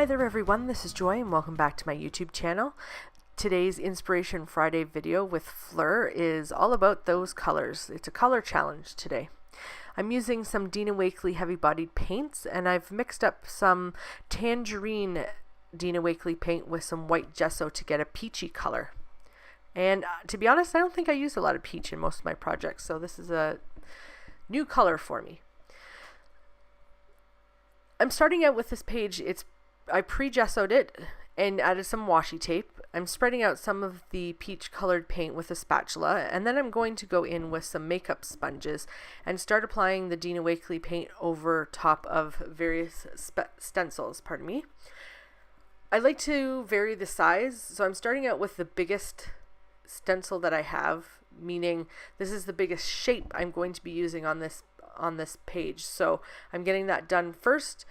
Hi there everyone, this is Joy and welcome back to my YouTube channel. Today's Inspiration Friday video with Fleur is all about those colors. It's a color challenge today. I'm using some Dina Wakley heavy-bodied paints, and I've mixed up some tangerine Dina Wakley paint with some white gesso to get a peachy color. And to be honest, I don't think I use a lot of peach in most of my projects, so this is a new color for me. I'm starting out with this page. I pre-gessoed it and added some washi tape. I'm spreading out some of the peach colored paint with a spatula, and then I'm going to go in with some makeup sponges and start applying the Dina Wakley paint over top of various stencils, pardon me. I like to vary the size, so I'm starting out with the biggest stencil that I have, meaning this is the biggest shape I'm going to be using on this page. So I'm getting that done first,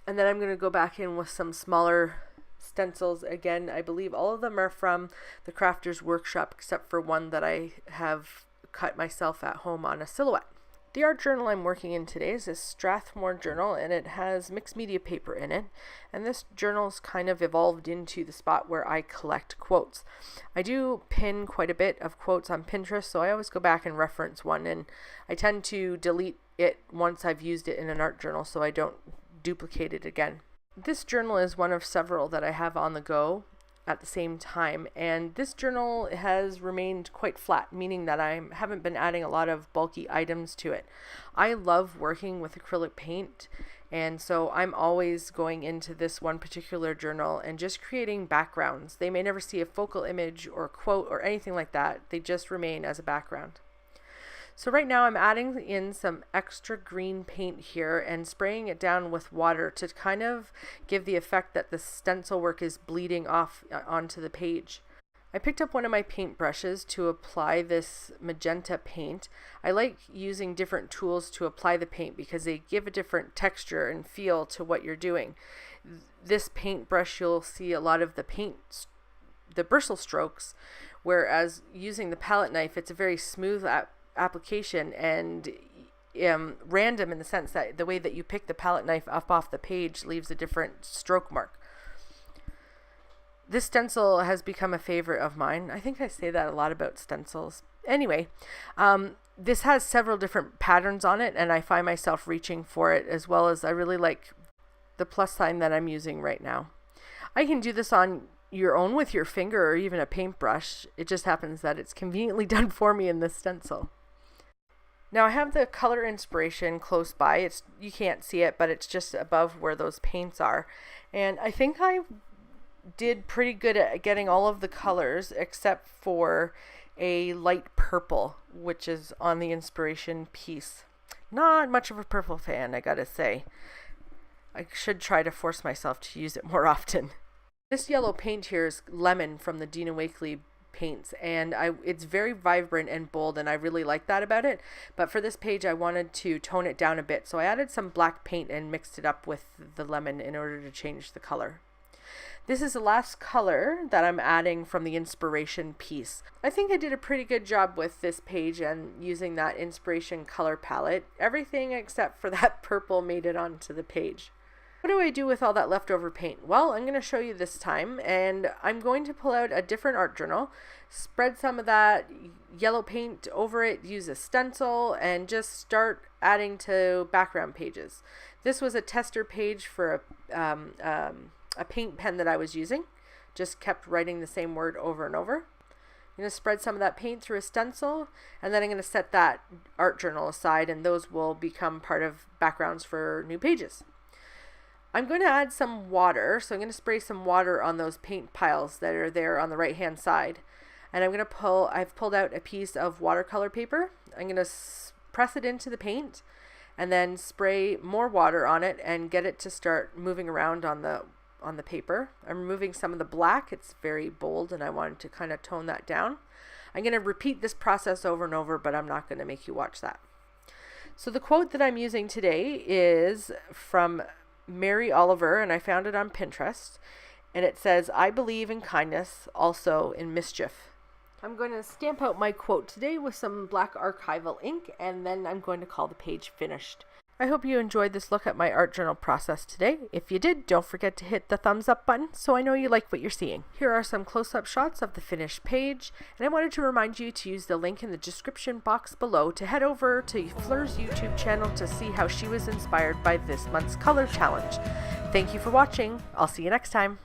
and then I'm going to go back in with some smaller stencils. Again, I believe all of them are from the Crafters Workshop except for one that I have cut myself at home on a silhouette. The art journal I'm working in today is a Strathmore journal, and it has mixed media paper in it, and this journal's kind of evolved into the spot where I collect quotes. I do pin quite a bit of quotes on Pinterest, so I always go back and reference one, and I tend to delete it once I've used it in an art journal so I don't duplicate it again. This journal is one of several that I have on the go at the same time, and this journal has remained quite flat, meaning that I haven't been adding a lot of bulky items to it. I love working with acrylic paint, and so I'm always going into this one particular journal and just creating backgrounds. They may never see a focal image or a quote or anything like that. They just remain as a background. So right now I'm adding in some extra green paint here and spraying it down with water to kind of give the effect that the stencil work is bleeding off onto the page. I picked up one of my paint brushes to apply this magenta paint. I like using different tools to apply the paint because they give a different texture and feel to what you're doing. This paintbrush, you'll see a lot of the bristle strokes, whereas using the palette knife, it's a very smooth application and random in the sense that the way that you pick the palette knife up off the page leaves a different stroke mark. This stencil has become a favorite of mine. I think I say that a lot about stencils. Anyway, this has several different patterns on it, and I find myself reaching for it, as well as I really like the plus sign that I'm using right now. I can do this on your own with your finger or even a paintbrush. It just happens that it's conveniently done for me in this stencil. Now I have the color inspiration close by. You can't see it, but it's just above where those paints are. And I think I did pretty good at getting all of the colors except for a light purple, which is on the inspiration piece. Not much of a purple fan, I gotta say. I should try to force myself to use it more often. This yellow paint here is Lemon from the Dina Wakley paints, and it's very vibrant and bold, and I really like that about it. But for this page I wanted to tone it down a bit, so I added some black paint and mixed it up with the lemon in order to change the color. This is the last color that I'm adding from the inspiration piece. I think I did a pretty good job with this page and using that inspiration color palette. Everything except for that purple made it onto the page. What do I do with all that leftover paint? Well, I'm going to show you this time, and I'm going to pull out a different art journal, spread some of that yellow paint over it, use a stencil, and just start adding to background pages. This was a tester page for a paint pen that I was using. Just kept writing the same word over and over. I'm going to spread some of that paint through a stencil, and then I'm going to set that art journal aside, and those will become part of backgrounds for new pages. I'm going to add some water, so I'm going to spray some water on those paint piles that are there on the right hand side. And I've pulled out a piece of watercolor paper. I'm going to press it into the paint and then spray more water on it and get it to start moving around on the paper. I'm removing some of the black. It's very bold and I wanted to kind of tone that down. I'm going to repeat this process over and over, but I'm not going to make you watch that. So the quote that I'm using today is from Mary Oliver, and I found it on Pinterest, and it says, "I believe in kindness, also in mischief." I'm going to stamp out my quote today with some black archival ink, and then I'm going to call the page finished. I hope you enjoyed this look at my art journal process today. If you did, don't forget to hit the thumbs up button so I know you like what you're seeing. Here are some close-up shots of the finished page, and I wanted to remind you to use the link in the description box below to head over to Fleur's YouTube channel to see how she was inspired by this month's color challenge. Thank you for watching. I'll see you next time.